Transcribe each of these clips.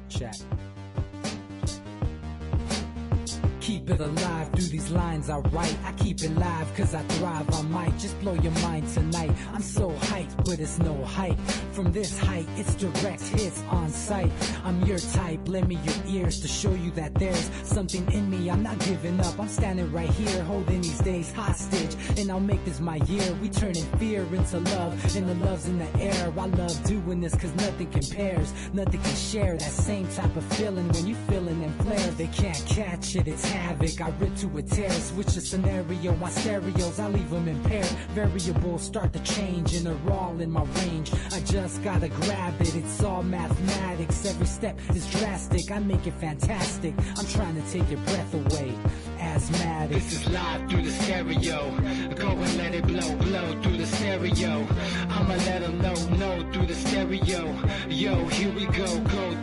Check. Keep it alive through these lines I write. I keep it live cause I thrive. I might just blow your mind tonight. I'm so hyped, but it's no hype. From this height, it's direct hits on sight. I'm your type, lend me your ears to show you that there's something in me. I'm not giving up, I'm standing right here, holding these days hostage. And I'll make this my year. We turning fear into love, and the love's in the air. I love doing this cause nothing compares. Nothing can share that same type of feeling when you feeling in flare. They can't catch it, it's havoc. I rip to a tear, switch the scenario. My stereos, I leave them impaired. Variables start to change and they're all in my range. I just gotta grab it, it's all mathematics. Every step is drastic, I make it fantastic. I'm trying to take your breath away. Asthmatic. This is live through the stereo. Go and let it blow, blow through the stereo. I'ma let them know through the stereo. Yo, here we go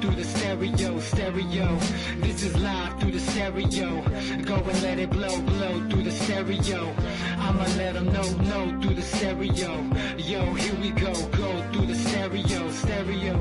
through the stereo, stereo. This is live through the stereo. Go and let it blow, blow through the stereo. I'ma let them know through the stereo. Yo, here we go through the stereo, stereo.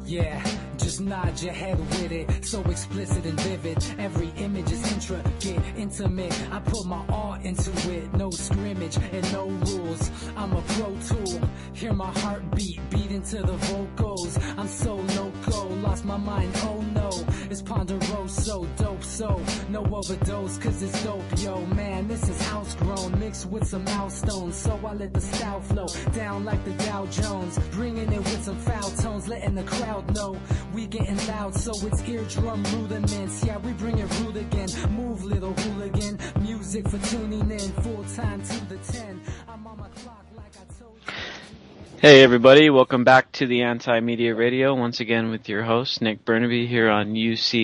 Yeah, just nod your head with it, so explicit and vivid. Every image is intricate, intimate. I put my all into it, no scrimmage and no rules. I'm a pro tool, hear my heartbeat, beat into the vocals. I'm so loco, lost my mind, oh no. It's ponderoso, dope, so no overdose, cause it's dope, yo. Man, this is house grown, mixed with some milestones. So I let the style flow down like the Dow Jones, bringing it with some foul tones, letting the crowd know we getting loud, so it's eardrum rudiments. Yeah, we bring it rude again. Move, little hooligan. Music for tuning in. Full time to the 10. I'm on my clock like I told you. Hey everybody, welcome back to the Anti-Media Radio, once again with your host, Nick Burnaby, here on UCY.TV.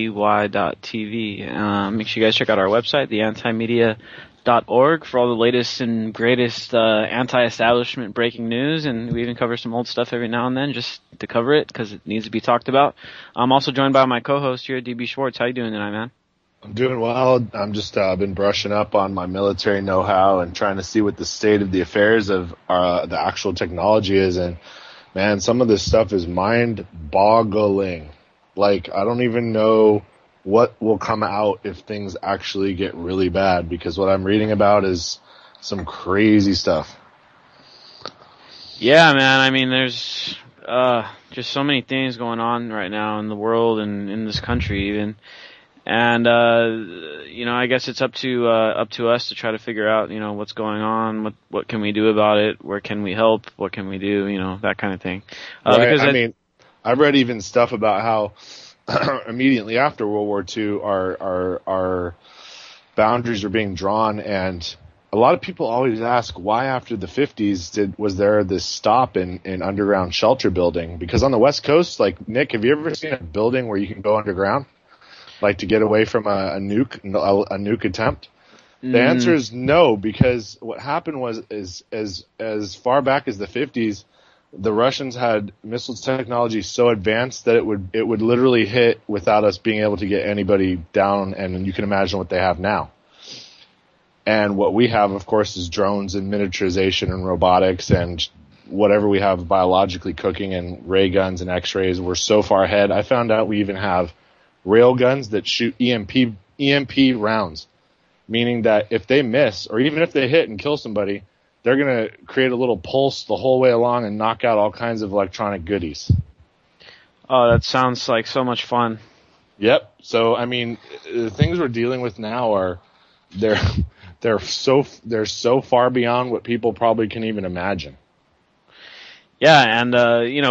Make sure you guys check out our website, theantimedia.org, for all the latest and greatest anti-establishment breaking news, and we even cover some old stuff every now and then just to cover it, because it needs to be talked about. I'm also joined by my co-host here, DB Schwartz. How you doing tonight, man? I'm doing well. I'm just been brushing up on my military know-how and trying to see what the state of the affairs of the actual technology is. And man, some of this stuff is mind-boggling. Like, I don't even know what will come out if things actually get really bad, because what I'm reading about is some crazy stuff. Yeah, man. I mean, there's just so many things going on right now in the world and in this country even. And, I guess it's up to us to try to figure out, what's going on, what can we do about it, where can we help, what can we do, that kind of thing. Right. Because I read even stuff about how immediately after World War II, our boundaries are being drawn, and a lot of people always ask why after the 50s was there this stop in underground shelter building? Because on the West Coast, like, Nick, have you ever seen a building where you can go underground? Like, to get away from a nuke attempt? The answer is no, because what happened was as far back as the 50s, the Russians had missile technology so advanced that it would literally hit without us being able to get anybody down, and you can imagine what they have now. And what we have, of course, is drones and miniaturization and robotics and whatever we have biologically cooking and ray guns and X-rays. We're so far ahead. I found out we even have rail guns that shoot EMP rounds, meaning that if they miss, or even if they hit and kill somebody, they're going to create a little pulse the whole way along and knock out all kinds of electronic goodies. Oh, that sounds like so much fun. Yep. So, I mean, the things we're dealing with now they're so far beyond what people probably can even imagine. Yeah, and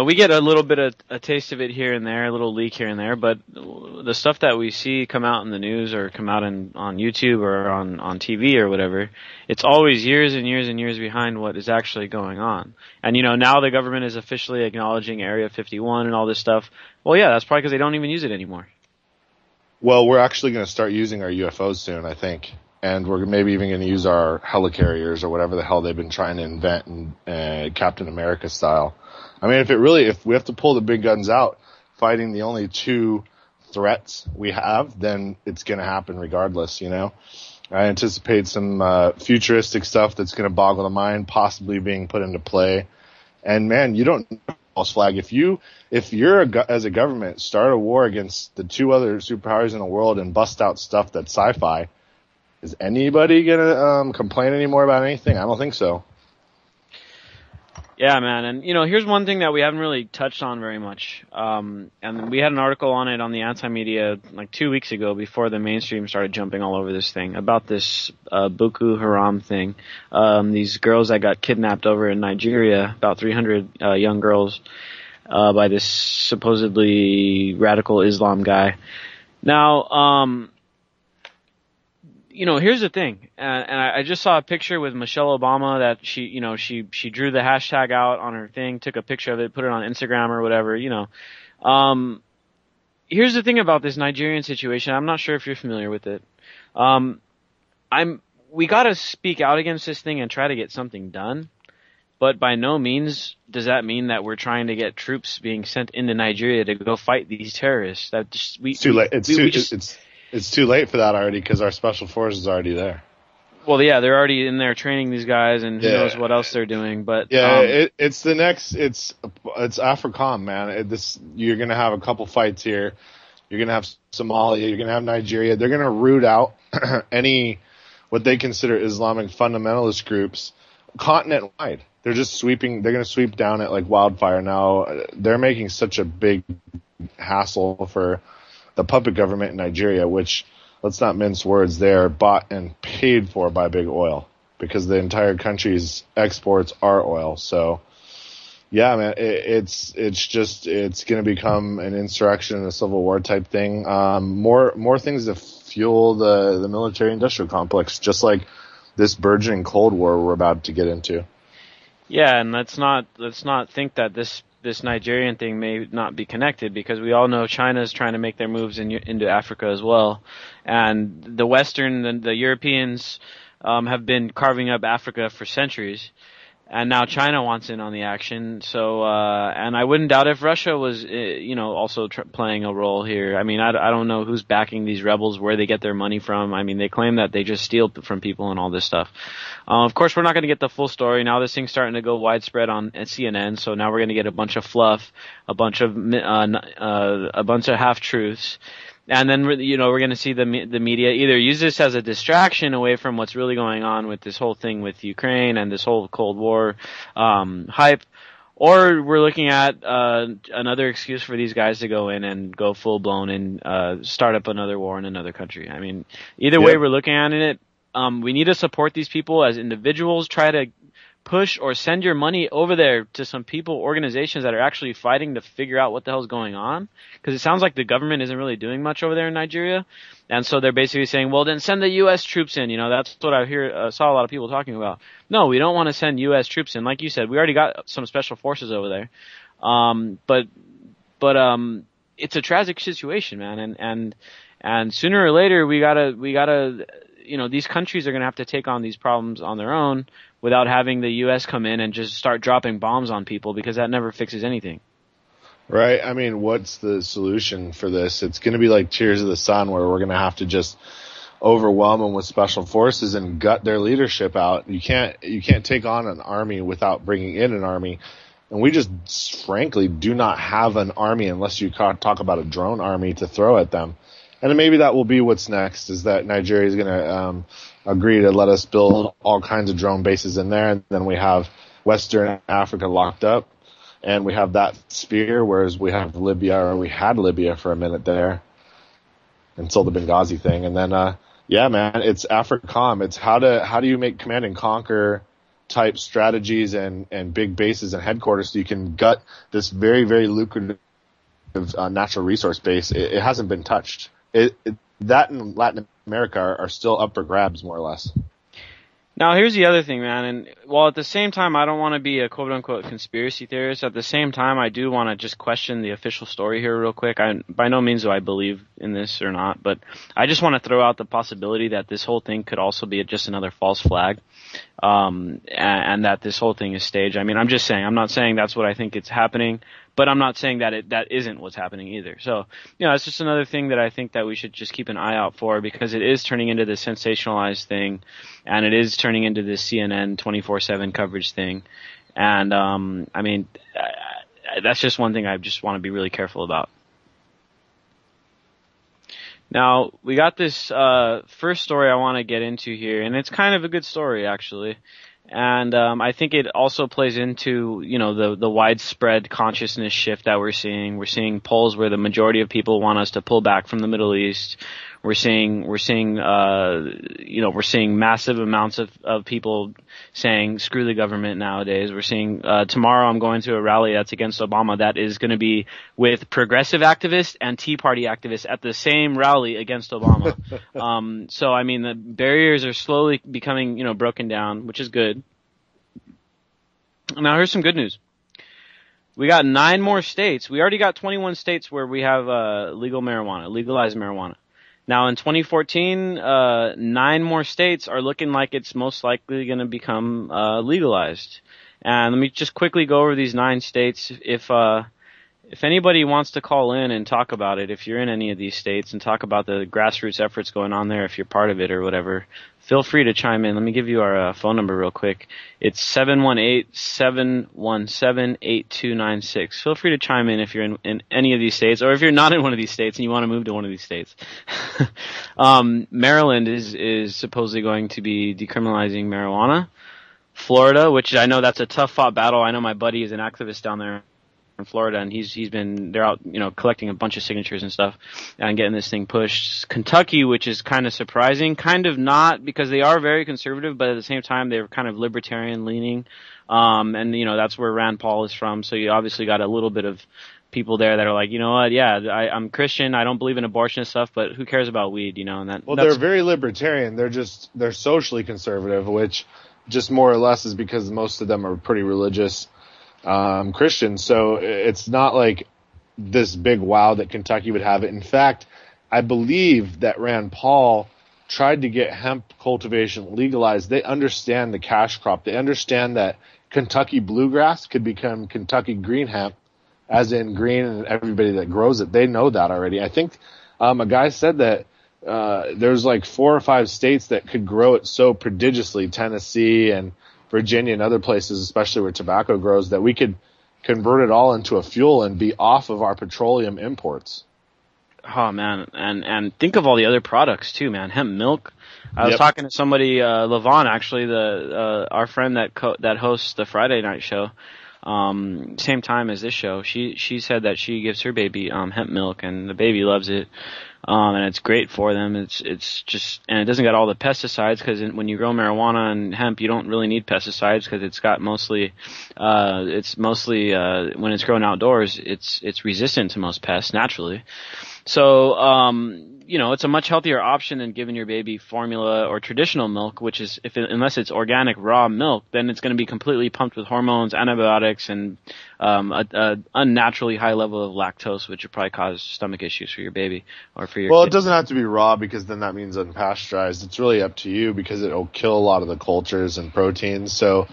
we get a little bit of a taste of it here and there, a little leak here and there, but the stuff that we see come out in the news or come out on YouTube or on TV or whatever, it's always years and years and years behind what is actually going on. And now the government is officially acknowledging Area 51 and all this stuff. Well, yeah, that's probably because they don't even use it anymore. Well, we're actually going to start using our UFOs soon, I think. And we're maybe even going to use our helicarriers or whatever the hell they've been trying to invent in Captain America style. I mean, if we have to pull the big guns out fighting the only two threats we have, then it's going to happen regardless, I anticipate some futuristic stuff that's going to boggle the mind, possibly being put into play. And man, you don't know false flag. If you're as a government start a war against the two other superpowers in the world and bust out stuff that's sci-fi, is anybody gonna complain anymore about anything? I don't think so. Yeah, man, and here's one thing that we haven't really touched on very much. And we had an article on it on the anti-media like 2 weeks ago before the mainstream started jumping all over this thing about this Boko Haram thing. These girls that got kidnapped over in Nigeria, about 300 young girls, by this supposedly radical Islam guy. Now, here's the thing, and I just saw a picture with Michelle Obama that she drew the hashtag out on her thing, took a picture of it, put it on Instagram or whatever, Here's the thing about this Nigerian situation. I'm not sure if you're familiar with it. We gotta speak out against this thing and try to get something done, but by no means does that mean that we're trying to get troops being sent into Nigeria to go fight these terrorists. It's too late. It's too late for that already because our special forces are already there. Well, yeah, they're already in there training these guys, and who knows what else they're doing. But it's the next. It's AFRICOM, man. You're gonna have a couple fights here. You're gonna have Somalia. You're gonna have Nigeria. They're gonna root out any what they consider Islamic fundamentalist groups continent wide. They're just sweeping. They're gonna sweep down it like wildfire. Now they're making such a big hassle for the puppet government in Nigeria, which, let's not mince words, they are bought and paid for by big oil because the entire country's exports are oil. So, yeah, man, it's going to become an insurrection, a civil war type thing. More things to fuel the military industrial complex, just like this burgeoning Cold War we're about to get into. Yeah, and let's not think that this Nigerian thing may not be connected, because we all know China is trying to make their moves into Africa as well, and the Europeans have been carving up Africa for centuries, and now China wants in on the action. So, and I wouldn't doubt if Russia was, also playing a role here. I mean, I don't know who's backing these rebels, where they get their money from. I mean, they claim that they just steal from people and all this stuff. Of course, we're not going to get the full story. Now this thing's starting to go widespread on CNN, so now we're going to get a bunch of fluff, a bunch of half-truths. And then, we're going to see the media either use this as a distraction away from what's really going on with this whole thing with Ukraine and this whole Cold War hype, or we're looking at another excuse for these guys to go in and go full-blown and start up another war in another country. I mean, either way we're looking at it, we need to support these people as individuals, try to push or send your money over there to some organizations that are actually fighting to figure out what the hell's going on. Because it sounds like the government isn't really doing much over there in Nigeria. And so they're basically saying, well, then send the U.S. troops in. That's what I saw a lot of people talking about. No, we don't want to send U.S. troops in. Like you said, we already got some special forces over there. But it's a tragic situation, man. And sooner or later, we gotta, these countries are going to have to take on these problems on their own without having the U.S. come in and just start dropping bombs on people, because that never fixes anything. Right. I mean, what's the solution for this? It's going to be like Tears of the Sun, where we're going to have to just overwhelm them with special forces and gut their leadership out. You can't take on an army without bringing in an army. And we just frankly do not have an army unless you talk about a drone army to throw at them. And maybe that will be what's next, is that Nigeria is going to agree to let us build all kinds of drone bases in there. And then we have Western Africa locked up, and we have that sphere, whereas we have Libya, or we had Libya for a minute there until the Benghazi thing. And then, man, it's AFRICOM. It's how do you make command and conquer type strategies and big bases and headquarters so you can gut this very, very lucrative natural resource base. It hasn't been touched. That and Latin America are still up for grabs, more or less. Now, here's the other thing, man. And while at the same time I don't want to be a quote-unquote conspiracy theorist, at the same time I do want to just question the official story here real quick. By no means do I believe in this or not, but I just want to throw out the possibility that this whole thing could also be just another false flag, and that this whole thing is staged. I mean, I'm just saying. I'm not saying that's what I think it's happening, but I'm not saying that that isn't what's happening either. So, it's just another thing that I think that we should just keep an eye out for, because it is turning into this sensationalized thing, and it is turning into this CNN 24/7 coverage thing. And, I mean, that's just one thing I just want to be really careful about. Now, we got this first story I want to get into here, and it's kind of a good story, actually. And I think it also plays into, the widespread consciousness shift that we're seeing. We're seeing polls where the majority of people want us to pull back from the Middle East. We're seeing massive amounts of people saying screw the government nowadays. We're seeing tomorrow I'm going to a rally that's against Obama that is going to be with progressive activists and Tea Party activists at the same rally against Obama. So I mean the barriers are slowly becoming broken down, which is good. Now here's some good news. We got 9 more states. We already got 21 states where we have legalized marijuana. Now, in 2014, 9 more states are looking like it's most likely going to become legalized. And let me just quickly go over these 9 states. If anybody wants to call in and talk about it, if you're in any of these states and talk about the grassroots efforts going on there, if you're part of it or whatever, feel free to chime in. Let me give you our phone number real quick. It's 718-717-8296. Feel free to chime in if you're in any of these states, or if you're not in one of these states and you want to move to one of these states. Maryland is supposedly going to be decriminalizing marijuana. Florida, which I know that's a tough fought battle. I know my buddy is an activist down there in Florida, and they're out, collecting a bunch of signatures and stuff and getting this thing pushed. Kentucky, which is kind of surprising, kind of not, because they are very conservative, but at the same time they're kind of libertarian leaning. And that's where Rand Paul is from. So you obviously got a little bit of people there that are like, I'm Christian, I don't believe in abortion and stuff, but who cares about weed, they're very libertarian. They're socially conservative, which just more or less is because most of them are pretty religious Christians, so it's not like this big wow that Kentucky would have it. In fact, I believe that Rand Paul tried to get hemp cultivation legalized. They understand the cash crop. They understand that Kentucky bluegrass could become Kentucky green hemp, as in green, and everybody that grows it, they know that already. I think a guy said that there's like 4 or 5 states that could grow it so prodigiously, Tennessee and Virginia and other places, especially where tobacco grows, that we could convert it all into a fuel and be off of our petroleum imports. Oh man, and think of all the other products too, man. Hemp milk. I was talking to somebody, Levon, actually, our friend that hosts the Friday night show, same time as this show. She said that she gives her baby hemp milk, and the baby loves it. And it's great for them. It's just, and it doesn't got all the pesticides, because when you grow marijuana and hemp, you don't really need pesticides, because it's got mostly when it's grown outdoors, it's resistant to most pests naturally. So, it's a much healthier option than giving your baby formula or traditional milk, which is, unless it's organic raw milk, then it's going to be completely pumped with hormones, antibiotics, and a unnaturally high level of lactose, which would probably cause stomach issues for your baby or for your kid. It doesn't have to be raw, because then that means unpasteurized. It's really up to you, because it'll kill a lot of the cultures and proteins. So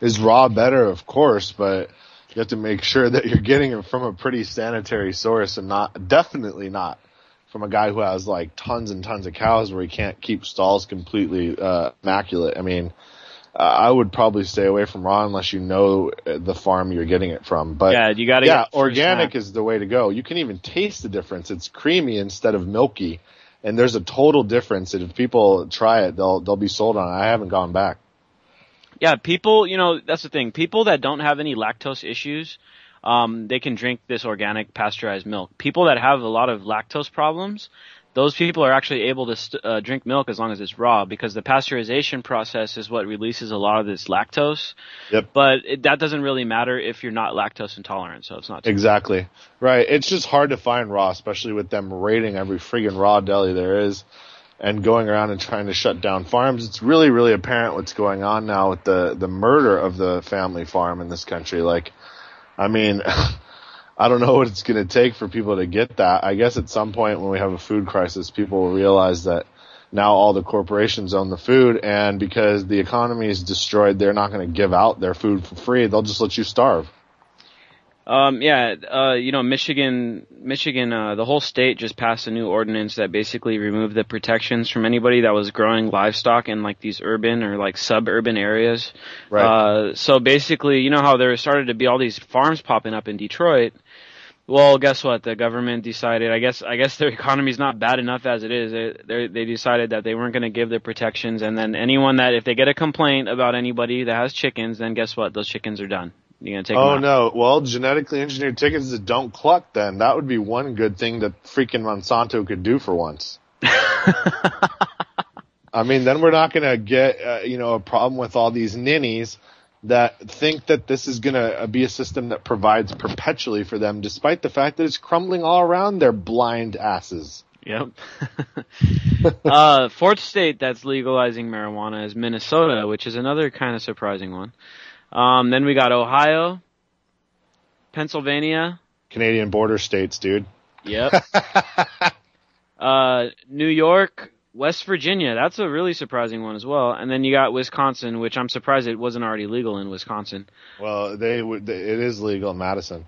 is raw better? Of course, but you have to make sure that you're getting it from a pretty sanitary source, and definitely not from a guy who has like tons and tons of cows where he can't keep stalls completely immaculate. I mean, I would probably stay away from raw unless you know the farm you're getting it from. But you got to get organic is the way to go. You can even taste the difference. It's creamy instead of milky, and there's a total difference. And if people try it, they'll be sold on it. I haven't gone back. Yeah, people, that's the thing. People that don't have any lactose issues, they can drink this organic pasteurized milk. People that have a lot of lactose problems, those people are actually able to drink milk as long as it's raw, because the pasteurization process is what releases a lot of this lactose. Yep. But that doesn't really matter if you're not lactose intolerant, so it's not exactly right. It's just hard to find raw, especially with them raiding every friggin' raw deli there is and going around and trying to shut down farms. It's really, really apparent what's going on now with the murder of the family farm in this country. Like, I mean, I don't know what it's going to take for people to get that. I guess at some point when we have a food crisis, people will realize that now all the corporations own the food, and because the economy is destroyed, they're not going to give out their food for free. They'll just let you starve. Michigan, the whole state just passed a new ordinance that basically removed the protections from anybody that was growing livestock in like these urban or like suburban areas. Right. So basically, you know how there started to be all these farms popping up in Detroit. Well, guess what? The government decided. I guess their economy's not bad enough as it is. They decided that they weren't going to give the protections, and then anyone that if they get a complaint about anybody that has chickens, then guess what? Those chickens are done. You're gonna take them out. No. Well, genetically engineered chickens that don't cluck then. That would be one good thing that freaking Monsanto could do for once. I mean, then we're not going to get, a problem with all these ninnies that think that this is going to be a system that provides perpetually for them, despite the fact that it's crumbling all around their blind asses. Yep. Fourth state that's legalizing marijuana is Minnesota, which is another kind of surprising one. Then we got Ohio, Pennsylvania. Canadian border states, dude. Yep. New York, West Virginia. That's a really surprising one as well. And then you got Wisconsin, which I'm surprised it wasn't already legal in Wisconsin. Well, it is legal in Madison.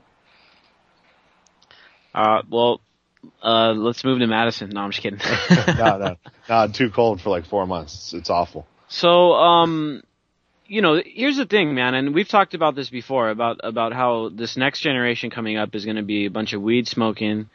Let's move to Madison. No, I'm just kidding. No, too cold for like 4 months. It's awful. So, here's the thing, man, and we've talked about this before, about how this next generation coming up is going to be a bunch of weed smoking,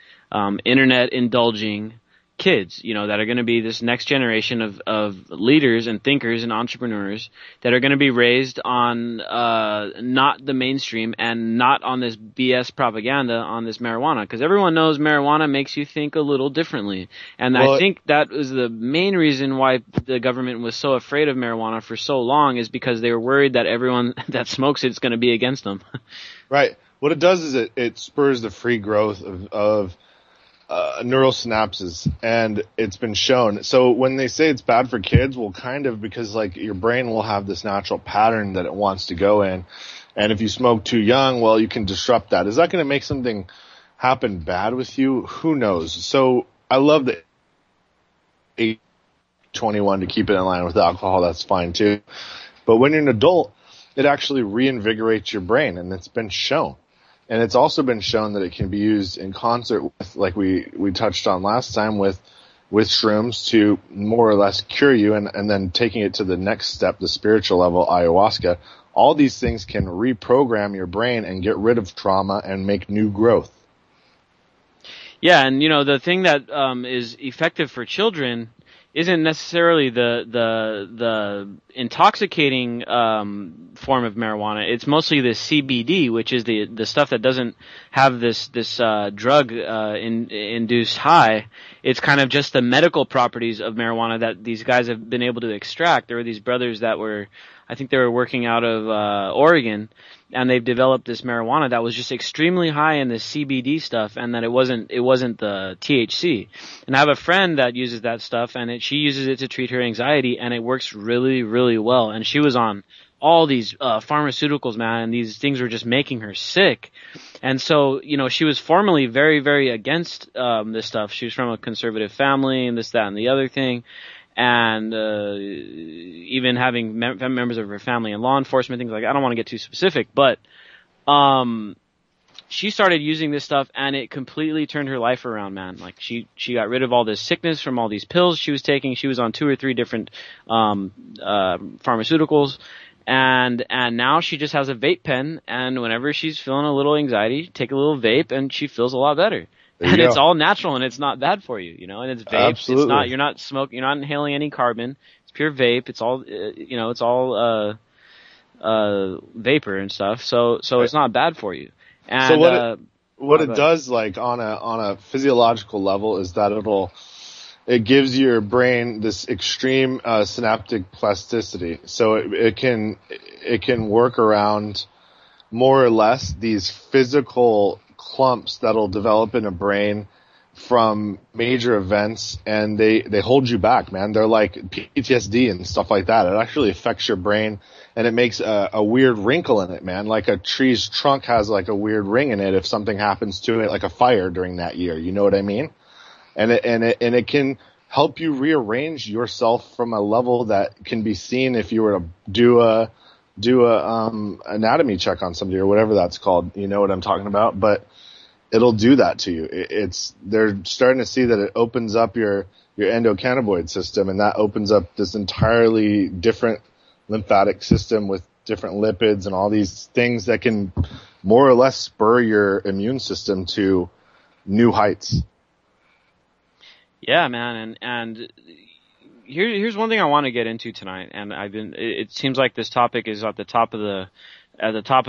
internet indulging kids, that are going to be this next generation of leaders and thinkers and entrepreneurs that are going to be raised on not the mainstream and not on this BS propaganda on this marijuana, because everyone knows marijuana makes you think a little differently. And I think that was the main reason why the government was so afraid of marijuana for so long, is because they were worried that everyone that smokes it's going to be against them. Right. What it does is it spurs the free growth of neural synapses, and it's been shown. So when they say it's bad for kids, well, kind of, because like your brain will have this natural pattern that it wants to go in, and if you smoke too young, well, you can disrupt that. Is that going to make something happen bad with you? Who knows? So I love the 8/21 to keep it in line with alcohol. That's fine too. But when you're an adult, it actually reinvigorates your brain, and it's been shown. And it's also been shown that it can be used in concert with, like we touched on last time, with shrooms to more or less cure you, and then taking it to the next step, the spiritual level, ayahuasca. All these things can reprogram your brain and get rid of trauma and make new growth. Yeah, and the thing that is effective for children isn't necessarily the intoxicating form of marijuana. It's mostly the CBD, which is the stuff that doesn't have this drug induced high. It's kind of just the medical properties of marijuana that these guys have been able to extract. There were these brothers that I think they were working out of Oregon, and they've developed this marijuana that was just extremely high in the CBD stuff, and that it wasn't the THC. And I have a friend that uses that stuff, and she uses it to treat her anxiety, and it works really, really well. And she was on all these pharmaceuticals, man, and these things were just making her sick. And so, she was formerly very, very against this stuff. She was from a conservative family, and this, that, and the other thing. And even having members of her family in law enforcement, things like that. I don't want to get too specific, but she started using this stuff, and it completely turned her life around, man. Like she got rid of all this sickness from all these pills she was taking. She was on 2 or 3 different pharmaceuticals, and now she just has a vape pen, and whenever she's feeling a little anxiety, take a little vape, and she feels a lot better. And it's all natural, and it's not bad for you, and it's vape. Absolutely. It's not, you're not smoking, you're not inhaling any carbon. It's pure vape. It's all, it's all, vapor and stuff. So it's not bad for you. And, so what it does, like on a physiological level, is that it gives your brain this extreme, synaptic plasticity. So it can work around more or less these physical clumps that'll develop in a brain from major events, and they hold you back, man. They're like PTSD and stuff like that. It actually affects your brain, and it makes a weird wrinkle in it, man. Like a tree's trunk has like a weird ring in it if something happens to it, like a fire during that year. You know what I mean? And it can help you rearrange yourself from a level that can be seen if you were to do a do a anatomy check on somebody or whatever that's called. You know what I'm talking about, but it'll do that to you. They're starting to see that it opens up your endocannabinoid system, and that opens up this entirely different lymphatic system with different lipids and all these things that can more or less spur your immune system to new heights. Yeah, man, and here's one thing I want to get into tonight, and it seems like this topic is at the top of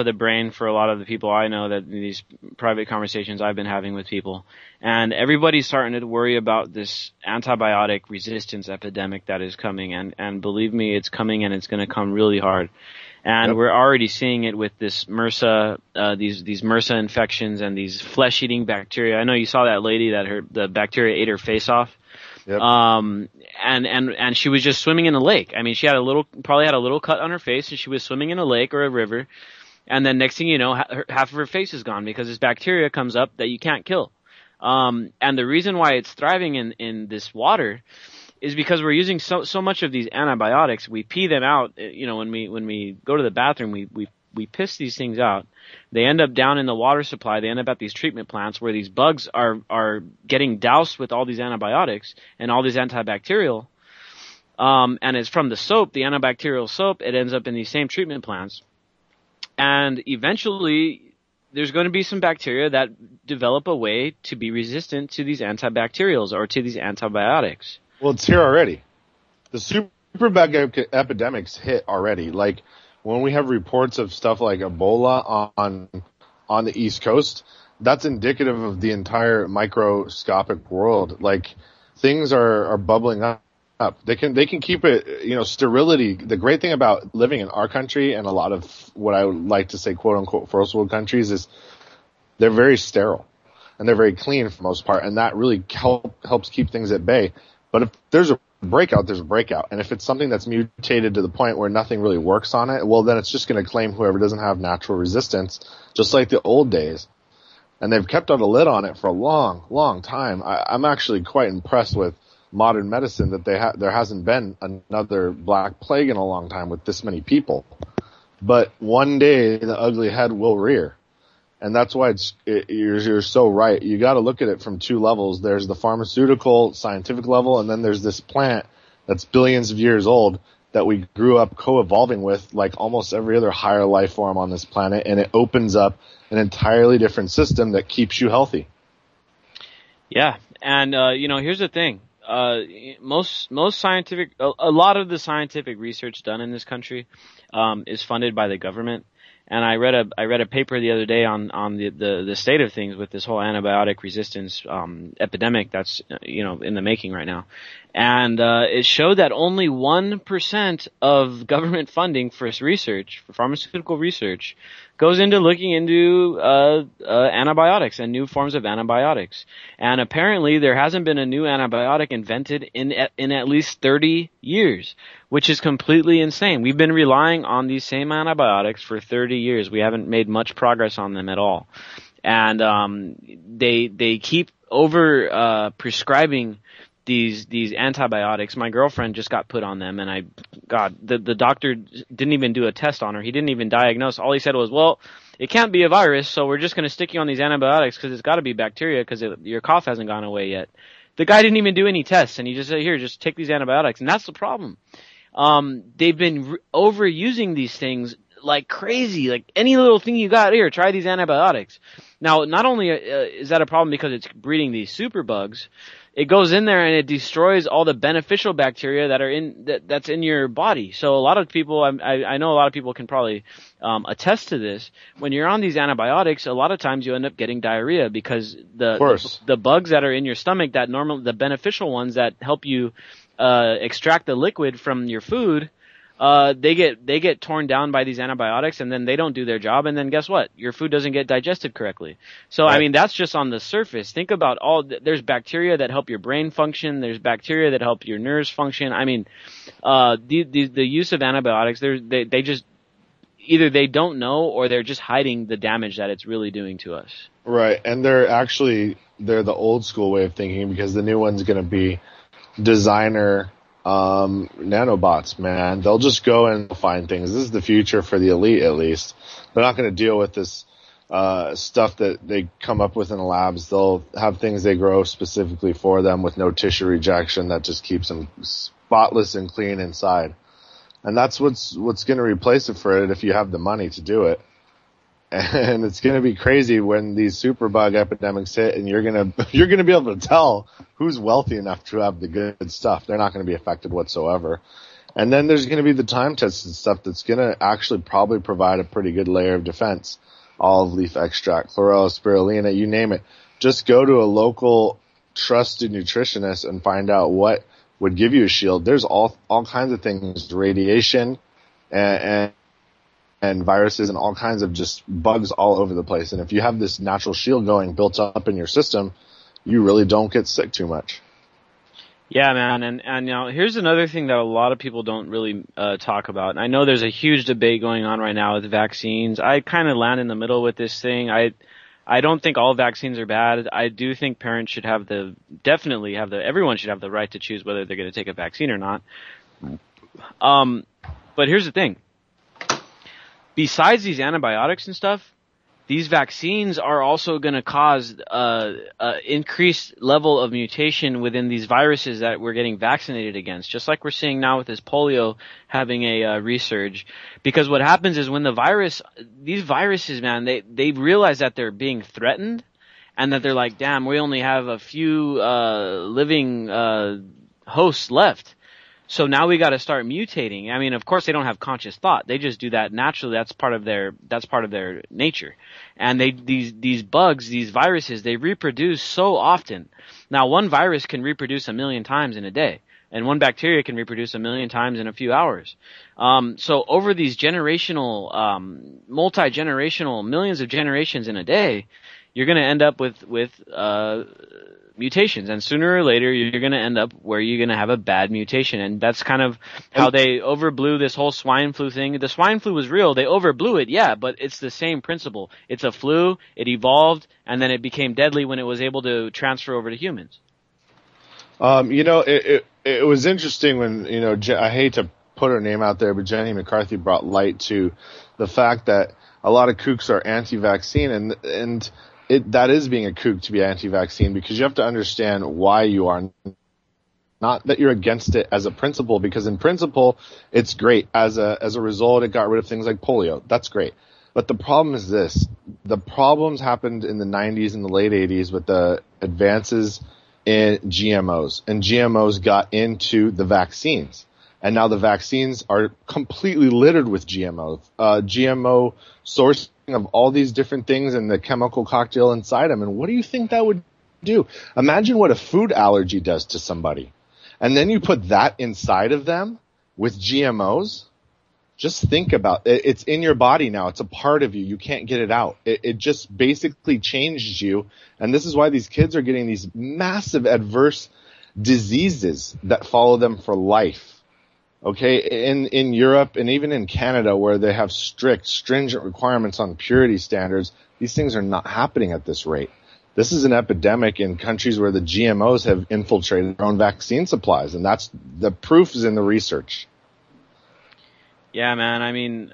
the brain for a lot of the people I know, that in these private conversations I've been having with people. And everybody's starting to worry about this antibiotic resistance epidemic that is coming, and believe me, it's coming, and it's going to come really hard. And Yep. We're already seeing it with this MRSA, these MRSA infections and these flesh-eating bacteria. I know you saw that lady that the bacteria ate her face off. Yep. And she was just swimming in a lake. I mean, she probably had a little cut on her face, and she was swimming in a lake or a river. And then next thing you know, half of her face is gone because this bacteria comes up that you can't kill. And the reason why it's thriving in this water is because we're using so much of these antibiotics. We pee them out. You know, when we go to the bathroom, we piss these things out. They end up down in the water supply. They end up at these treatment plants where these bugs are getting doused with all these antibiotics and all these antibacterial. And it's from the soap, the antibacterial soap. It ends up in these same treatment plants. And eventually, there's going to be some bacteria that develop a way to be resistant to these antibacterials or to these antibiotics. Well, it's here already. The superbug epidemics hit already. Like, when we have reports of stuff like Ebola on the East Coast, that's indicative of the entire microscopic world. Like, things are bubbling up. They can keep it, you know, sterility. The great thing about living in our country and a lot of what I would like to say, quote unquote, first world countries is they're very sterile and they're very clean for the most part. And that really helps keep things at bay. But if there's a breakout, there's a breakout. And if it's something that's mutated to the point where nothing really works on it, well, then it's just going to claim whoever doesn't have natural resistance, just like the old days. And they've kept a lid on it for a long, long time. I'm actually quite impressed with modern medicine that there hasn't been another black plague in a long time with this many people. But one day the ugly head will rear. And that's why you're so right. You got to look at it from two levels. There's the pharmaceutical, scientific level, and then there's this plant that's billions of years old that we grew up co-evolving with, like almost every other higher life form on this planet, and it opens up an entirely different system that keeps you healthy. Yeah, and you know, here's the thing. Most scientific, a lot of the scientific research done in this country is funded by the government. And I read a paper the other day on the state of things with this whole antibiotic resistance epidemic that's in the making right now. And it showed that only 1% of government funding for research, for pharmaceutical research, goes into looking into antibiotics and new forms of antibiotics. And apparently there hasn't been a new antibiotic invented in at least 30 years, which is completely insane. We've been relying on these same antibiotics for 30 years. We haven't made much progress on them at all. And they keep over prescribing these antibiotics. My girlfriend just got put on them, and the doctor didn't even do a test on her. He didn't even diagnose. All he said was, well, it can't be a virus, so we're just going to stick you on these antibiotics because it's got to be bacteria because your cough hasn't gone away yet. The guy didn't even do any tests, and he just said, here, just take these antibiotics. And that's the problem. They've been overusing these things like crazy. Like any little thing you got, here, try these antibiotics. Now, not only is that a problem because it's breeding these superbugs, it goes in there and it destroys all the beneficial bacteria that are that's in your body. So a lot of people, I know a lot of people can probably attest to this. When you're on these antibiotics, a lot of times you end up getting diarrhea because the bugs that are in your stomach, the beneficial ones that help you extract the liquid from your food, they get torn down by these antibiotics, and then they don't do their job, and then guess what? Your food doesn't get digested correctly. So, right. I mean, that's just on the surface. Think about there's bacteria that help your brain function, there's bacteria that help your nerves function. I mean, the use of antibiotics, they just, either they don't know or they're just hiding the damage that it's really doing to us. Right, and they're the old school way of thinking because the new one's going to be designer nanobots, man. They'll just go and find things. This is the future for the elite, at least. They're not going to deal with this stuff that they come up with in the labs. They'll have things they grow specifically for them with no tissue rejection that just keeps them spotless and clean inside. And that's what's going to replace it for it if you have the money to do it. And it's going to be crazy when these superbug epidemics hit, and you're going to be able to tell who's wealthy enough to have the good stuff. They're not going to be affected whatsoever. And then there's going to be the time-tested stuff that's going to actually probably provide a pretty good layer of defense. Olive leaf extract, chlorella, spirulina, you name it. Just go to a local trusted nutritionist and find out what would give you a shield. There's all kinds of things, radiation and viruses and all kinds of just bugs all over the place. And if you have this natural shield going built up in your system, you really don't get sick too much. Yeah, man. And you know, here's another thing that a lot of people don't really talk about. And I know there's a huge debate going on right now with vaccines. I kind of land in the middle with this thing. I don't think all vaccines are bad. I do think parents should everyone should have the right to choose whether they're going to take a vaccine or not. But here's the thing. Besides these antibiotics and stuff, these vaccines are also going to cause increased level of mutation within these viruses that we're getting vaccinated against, just like we're seeing now with this polio having a resurge. Because what happens is when these viruses, man, they realize that they're being threatened, and that they're like, damn, we only have a few living hosts left. So now we got to start mutating. I mean, of course, they don't have conscious thought. They just do that naturally. That's part of their nature. And these bugs, these viruses, they reproduce so often. Now, one virus can reproduce 1 million times in a day, and one bacteria can reproduce 1 million times in a few hours. So over these multi-generational, millions of generations in a day, you're going to end up with mutations, and sooner or later you're going to end up where you're going to have a bad mutation. And that's kind of how they overblew this whole swine flu thing. The swine flu was real. They overblew it, yeah, but it's the same principle. It's a flu, it evolved, and then it became deadly when it was able to transfer over to humans. It was interesting when, I hate to put her name out there, but Jenny McCarthy brought light to the fact that a lot of kooks are anti-vaccine, and that is being a kook to be anti-vaccine, because you have to understand why you are. Not that you're against it as a principle, because in principle, it's great. As a result, it got rid of things like polio. That's great. But the problem is this. The problems happened in the 90s and the late 80s with the advances in GMOs. And GMOs got into the vaccines. And now the vaccines are completely littered with GMOs. GMO sourcing of all these different things and the chemical cocktail inside them. And what do you think that would do? Imagine what a food allergy does to somebody. And then you put that inside of them with GMOs. Just think about it. It's in your body now. It's a part of you. You can't get it out. It just basically changes you. And this is why these kids are getting these massive adverse diseases that follow them for life. Okay, in Europe and even in Canada, where they have stringent requirements on purity standards, these things are not happening at this rate. This is an epidemic in countries where the GMOs have infiltrated their own vaccine supplies, and that's the proof is in the research. Yeah, man. I mean,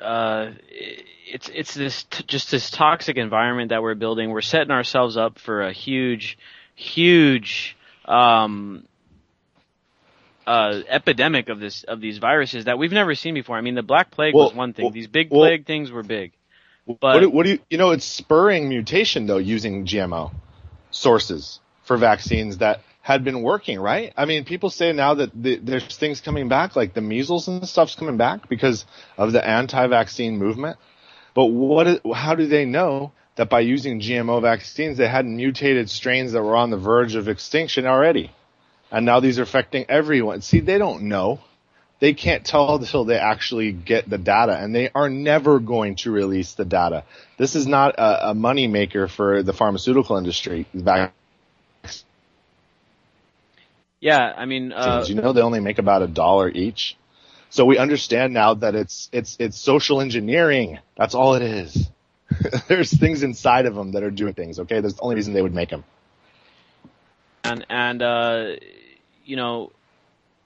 it's this toxic environment that we're building. We're setting ourselves up for a huge epidemic of these viruses that we've never seen before. I mean, the Black Plague was one thing. These big plague things were big. But what do you it's spurring mutation though, using GMO sources for vaccines that had been working, right? I mean, people say now that there's things coming back, like the measles and stuff's coming back because of the anti-vaccine movement. But how do they know that by using GMO vaccines, they hadn't mutated strains that were on the verge of extinction already? And now these are affecting everyone. See, they don't know. They can't tell until they actually get the data, and they are never going to release the data. This is not a money maker for the pharmaceutical industry. Yeah, I mean, they only make about $1 each. So we understand now that it's social engineering. That's all it is. There's things inside of them that are doing things. Okay, that's the only reason they would make them. And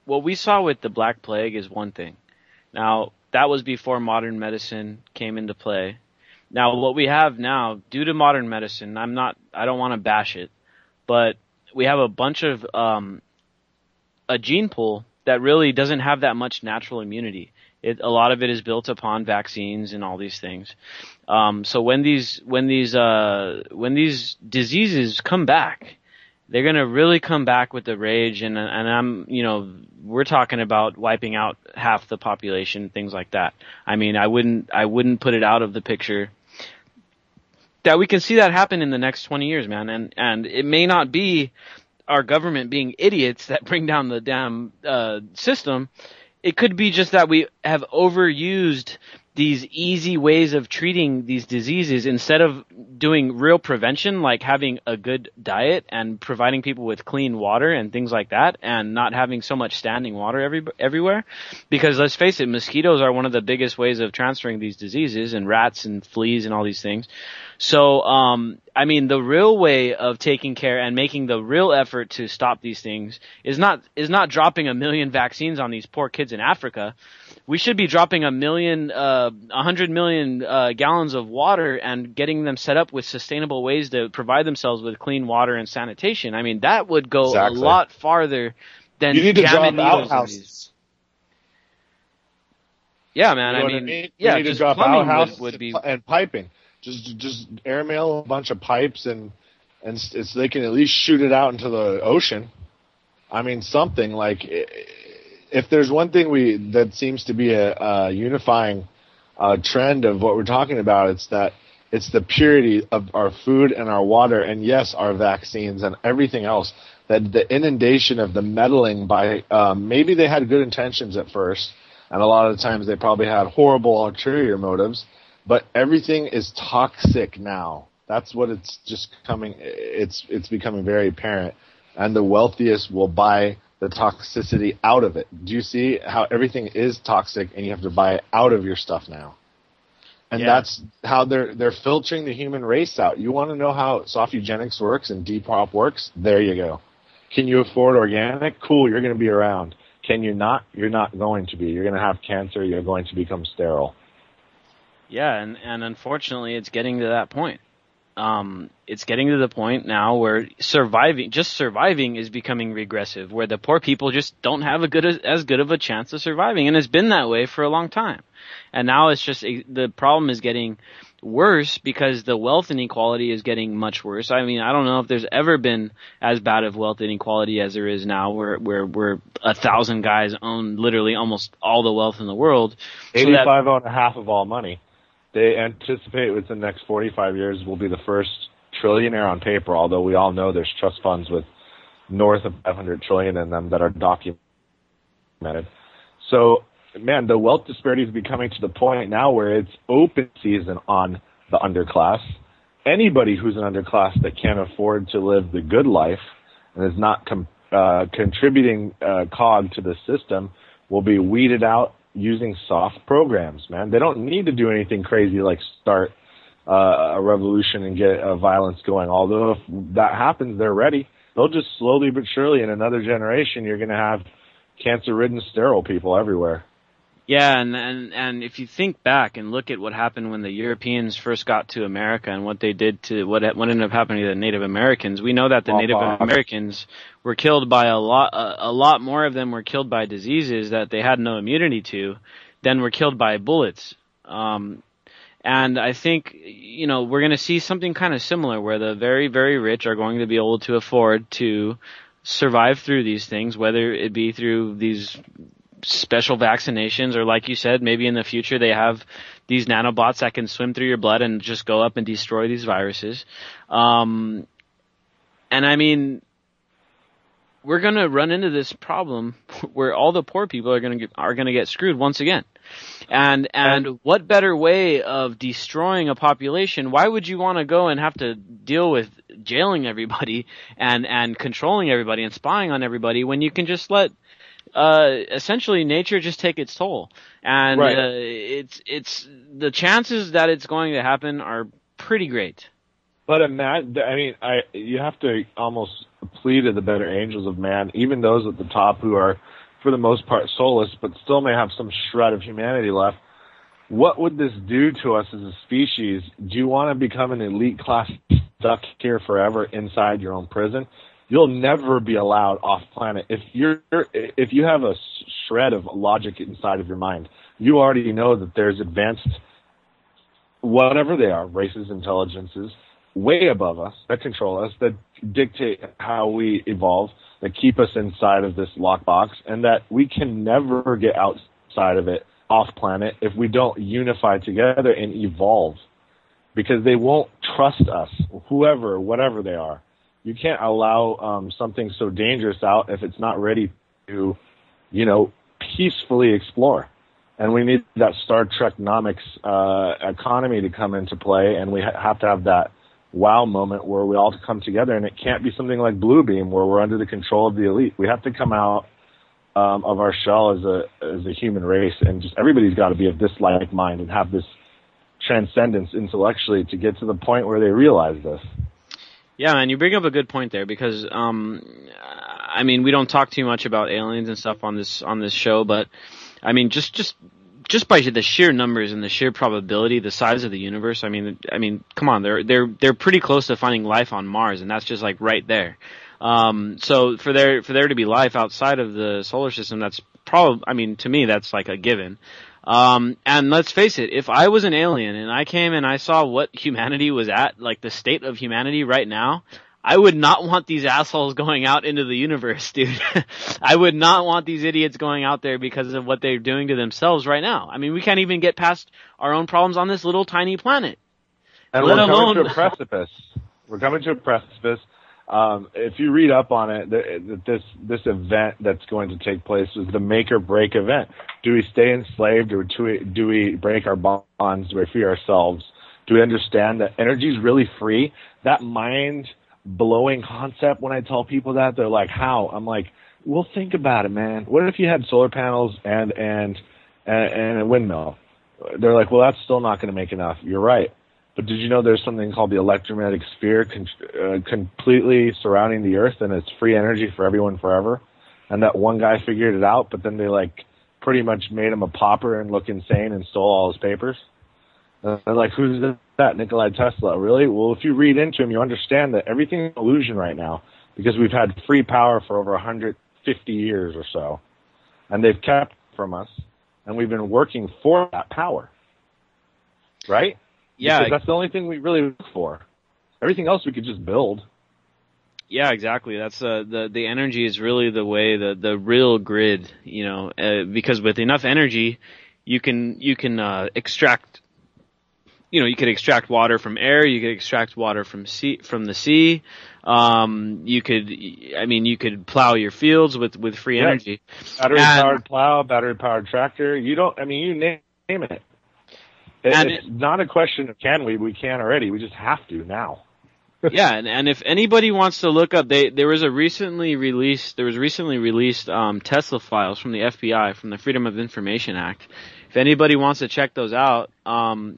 what we saw with the Black Plague is one thing. Now, that was before modern medicine came into play. Now, what we have now, due to modern medicine, I don't want to bash it, but we have a bunch of, a gene pool that really doesn't have that much natural immunity. A lot of it is built upon vaccines and all these things. So when these diseases come back, they're going to really come back with the rage, and we're talking about wiping out half the population, things like that. I mean, I wouldn't put it out of the picture that we can see that happen in the next 20 years, man. And it may not be our government being idiots that bring down the damn system. It could be just that we have overused these easy ways of treating these diseases instead of doing real prevention, like having a good diet and providing people with clean water and things like that, and not having so much standing water everywhere. Because let's face it, mosquitoes are one of the biggest ways of transferring these diseases, and rats and fleas and all these things. So, I mean, the real way of taking care and making the real effort to stop these things is not dropping 1 million vaccines on these poor kids in Africa. We should be dropping 100 million gallons of water and getting them set up with sustainable ways to provide themselves with clean water and sanitation. I mean, that would go Exactly. a lot farther than You need to jamming drop needles in outhouses. these. Yeah, man. You know I what mean, yeah, you need just to drop plumbing outhouses would be. and piping. Just airmail a bunch of pipes and so they can at least shoot it out into the ocean. I mean, something like, if there's one thing that seems to be a unifying trend of what we're talking about, it's the purity of our food and our water, and yes, our vaccines and everything else. That the inundation of the meddling by maybe they had good intentions at first, and a lot of the times they probably had horrible ulterior motives, but everything is toxic now. That's what it's just coming. It's becoming very apparent, and the wealthiest will buy the toxicity out of it. Do you see how everything is toxic, and you have to buy it out of your stuff now? And that's how they're filtering the human race out. You want to know how soft eugenics works and Depop works? There you go. Can you afford organic? Cool, you're going to be around. Can you not? You're not going to be. You're going to have cancer. You're going to become sterile. Yeah, and unfortunately, it's getting to that point. It's getting to the point now where surviving is becoming regressive, where the poor people just don't have as good of a chance of surviving, and it's been that way for a long time. And now it's just the problem is getting worse because the wealth inequality is getting much worse. I mean, I don't know if there's ever been as bad of wealth inequality as there is now, where 1,000 guys own literally almost all the wealth in the world. 85 own half of all money. They anticipate within the next 45 years will be the first trillionaire on paper, although we all know there's trust funds with north of 500 trillion in them that are documented. So, man, the wealth disparity is becoming to the point now where it's open season on the underclass. Anybody who's an underclass that can't afford to live the good life and is not contributing cog to the system will be weeded out using soft programs, man. They don't need to do anything crazy like start a revolution and get violence going. Although if that happens, they're ready. They'll just slowly but surely, in another generation, you're going to have cancer-ridden, sterile people everywhere. Yeah, and if you think back and look at what happened when the Europeans first got to America and what they did to what ended up happening to the Native Americans, we know that the Native Americans were killed by a lot more of them were killed by diseases that they had no immunity to than were killed by bullets. And I think, we're going to see something kind of similar where the very, very rich are going to be able to afford to survive through these things, whether it be through these special vaccinations, or like you said, maybe in the future they have these nanobots that can swim through your blood and just go up and destroy these viruses. And I mean, we're going to run into this problem where all the poor people are going to get screwed once again. And what better way of destroying a population? Why would you want to go and have to deal with jailing everybody and controlling everybody and spying on everybody when you can just let essentially nature just take its toll? And right. It's the chances that it's going to happen are pretty great. But you have to almost plead to the better angels of man, even those at the top who are for the most part, soulless, but still may have some shred of humanity left. What would this do to us as a species? Do you want to become an elite class stuck here forever inside your own prison? You'll never be allowed off planet. If you have a shred of logic inside of your mind, you already know that there's advanced, whatever they are, races, intelligences, way above us, that control us, that dictate how we evolve, that keep us inside of this lockbox, and that we can never get outside of it off planet if we don't unify together and evolve, because they won't trust us, whoever, whatever they are. You can't allow something so dangerous out if it's not ready to, peacefully explore. And we need that Star Trek-nomics economy to come into play, and we have to have that wow moment where we all come together, and it can't be something like Bluebeam where we're under the control of the elite. We have to come out of our shell as a human race, and just everybody's got to be of this like mind and have this transcendence intellectually to get to the point where they realize this. Yeah, man, you bring up a good point there because, we don't talk too much about aliens and stuff on this show, but I mean, just by the sheer numbers and the sheer probability, the size of the universe, I mean, come on, they're pretty close to finding life on Mars, and that's just like right there. So for there to be life outside of the solar system, that's to me, that's like a given. And let's face it, if I was an alien and I came and I saw what humanity was at, like the state of humanity right now, I would not want these assholes going out into the universe, dude. I would not want these idiots going out there because of what they're doing to themselves right now. I mean, we can't even get past our own problems on this little tiny planet. And we're coming to a precipice. We're coming to a precipice. If you read up on it, this event that's going to take place is the make or break event. Do we stay enslaved, or do we break our bonds? Do we free ourselves? Do we understand that energy is really free? That mind-blowing concept, when I tell people that, they're like, how? I'm like, well, think about it, man. What if you had solar panels and a windmill? They're like, well, that's still not going to make enough. You're right. But did you know there's something called the electromagnetic sphere completely surrounding the Earth, and it's free energy for everyone forever? And that one guy figured it out, but then they pretty much made him a pauper and look insane and stole all his papers. And they're like, who's that? Nikola Tesla. Really? Well, if you read into him, you understand that everything's an illusion right now, because we've had free power for over 150 years or so, and they've kept it from us, and we've been working for that power. Right? Yeah, because that's the only thing we really look for. Everything else we could just build. Yeah, exactly. That's the energy is really the way, the real grid, because with enough energy, you can extract. You could extract water from air. You could extract water from the sea. You could plow your fields with free energy. Battery powered plow, battery powered tractor. You name it. It's not a question of can we? We can already. We just have to now. Yeah, and if anybody wants to look up, there was recently released Tesla files from the FBI, from the Freedom of Information Act. If anybody wants to check those out,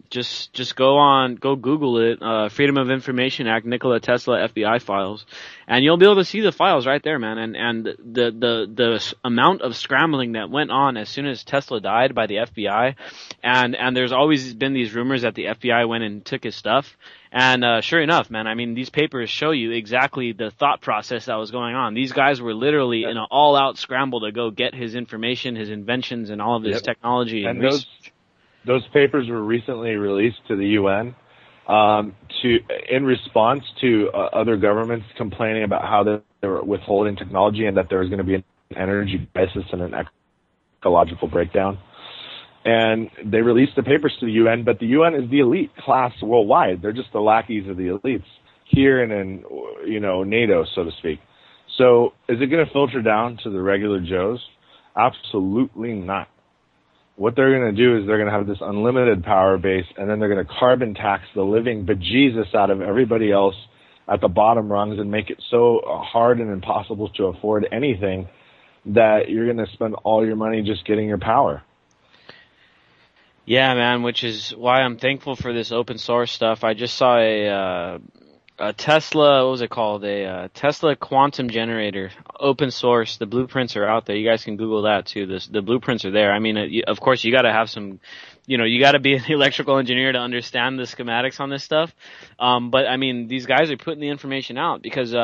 just go Google it, Freedom of Information Act, Nikola Tesla FBI files, and you'll be able to see the files right there, man. And the amount of scrambling that went on as soon as Tesla died by the FBI, and there's always been these rumors that the FBI went and took his stuff. And sure enough, man, these papers show you exactly the thought process that was going on. These guys were literally in an all-out scramble to go get his information, his inventions, and all of his technology. And those papers were recently released to the UN in response to other governments complaining about how they were withholding technology and that there was going to be an energy crisis and an ecological breakdown. And they released the papers to the UN, but the UN is the elite class worldwide. They're just the lackeys of the elites here and in, NATO, so to speak. So is it going to filter down to the regular Joes? Absolutely not. What they're going to do is they're going to have this unlimited power base, and then they're going to carbon tax the living bejesus out of everybody else at the bottom rungs and make it so hard and impossible to afford anything that you're going to spend all your money just getting your power. Yeah, man, which is why I'm thankful for this open source stuff. I just saw a Tesla, what was it called? A Tesla quantum generator, open source. The blueprints are out there. You guys can Google that too. The blueprints are there. I mean, of course, you got to have some, you got to be an electrical engineer to understand the schematics on this stuff. But I mean, these guys are putting the information out because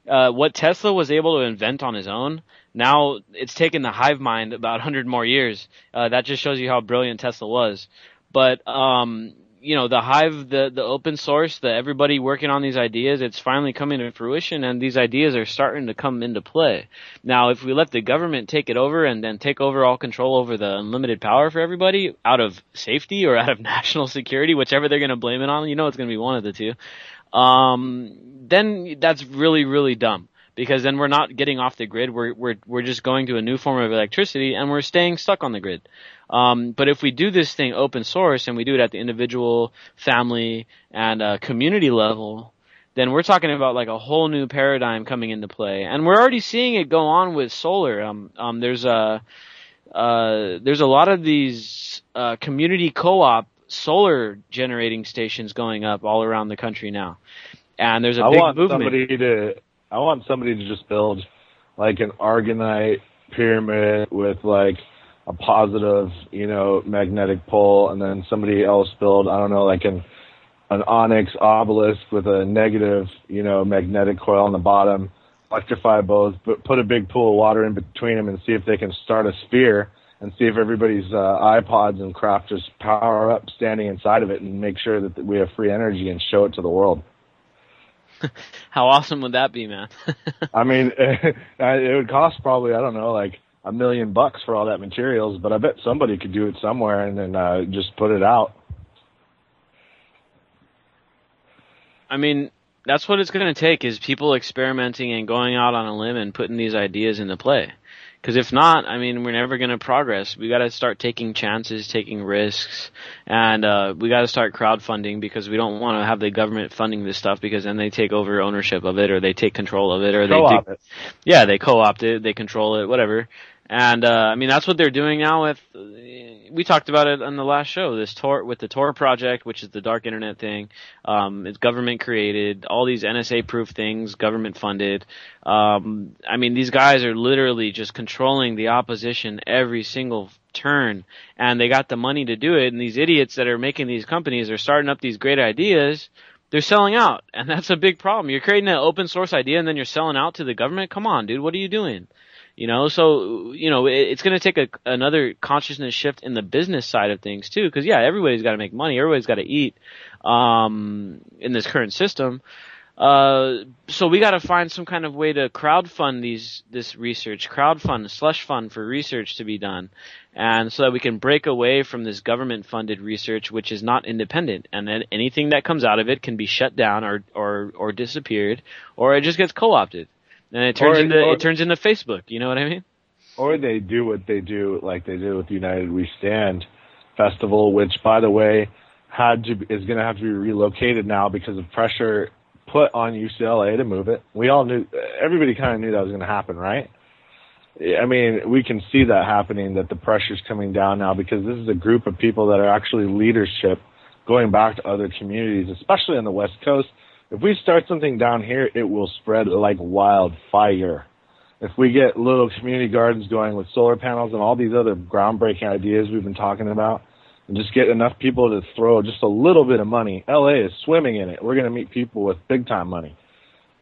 what Tesla was able to invent on his own, now it's taken the hive mind about 100 more years. That just shows you how brilliant Tesla was. But the hive, the open source, everybody working on these ideas, it's finally coming to fruition, and these ideas are starting to come into play. Now, if we let the government take it over and then take over all control over the unlimited power for everybody out of safety or out of national security, whichever they're going to blame it on, it's going to be one of the two, then that's really, really dumb. Because then we're not getting off the grid. We're just going to a new form of electricity, and we're staying stuck on the grid. But if we do this thing open source and we do it at the individual, family, and community level, then we're talking about like a whole new paradigm coming into play. And we're already seeing it go on with solar. There's a lot of these community co-op solar generating stations going up all around the country now. And there's a big movement. I want somebody to just build like an Argonite pyramid with like a positive, magnetic pole, and then somebody else build, I don't know, like an onyx obelisk with a negative, magnetic coil on the bottom, electrify both, but put a big pool of water in between them and see if they can start a sphere and see if everybody's iPods and craft just power up standing inside of it and make sure that we have free energy and show it to the world. How awesome would that be, man? I mean, it would cost probably, I don't know, like $1 million for all that materials, but I bet somebody could do it somewhere and then just put it out. I mean, that's what it's going to take, is people experimenting and going out on a limb and putting these ideas into play. Because if not, I mean, we're never going to progress. We got to start taking chances, taking risks, and we got to start crowdfunding, because we don't want to have the government funding this stuff, because then they take over ownership of it, or they take control of it, or they co-opt it. Yeah, they co-opt it, they control it, whatever. And I mean, that's what they're doing now with. We talked about it on the last show. This Tor, with the Tor project, which is the dark internet thing. It's government created. All these NSA proof things, government funded. I mean, these guys are literally just controlling the opposition every single turn, and they got the money to do it. And these idiots that are making these companies are starting up these great ideas. They're selling out, and that's a big problem. You're creating an open source idea, and then you're selling out to the government. Come on, dude, what are you doing? So, it's going to take another consciousness shift in the business side of things too. Cause yeah, everybody's got to make money. Everybody's got to eat, in this current system. So we got to find some kind of way to crowdfund this research, slush fund for research to be done. And so that we can break away from this government funded research, which is not independent. And then anything that comes out of it can be shut down or disappeared, or it just gets co-opted. And it turns into Facebook, you know what I mean? Or they do what they do, like they did with the United We Stand festival, which, by the way, is going to have to be relocated now because of pressure put on UCLA to move it. Everybody kind of knew that was going to happen, right? I mean, we can see that happening, that the pressure's coming down now, because this is a group of people that are actually leadership going back to other communities, especially on the West Coast. If we start something down here, it will spread like wildfire. If we get little community gardens going with solar panels and all these other groundbreaking ideas we've been talking about, and just get enough people to throw just a little bit of money, LA is swimming in it. We're going to meet people with big time money.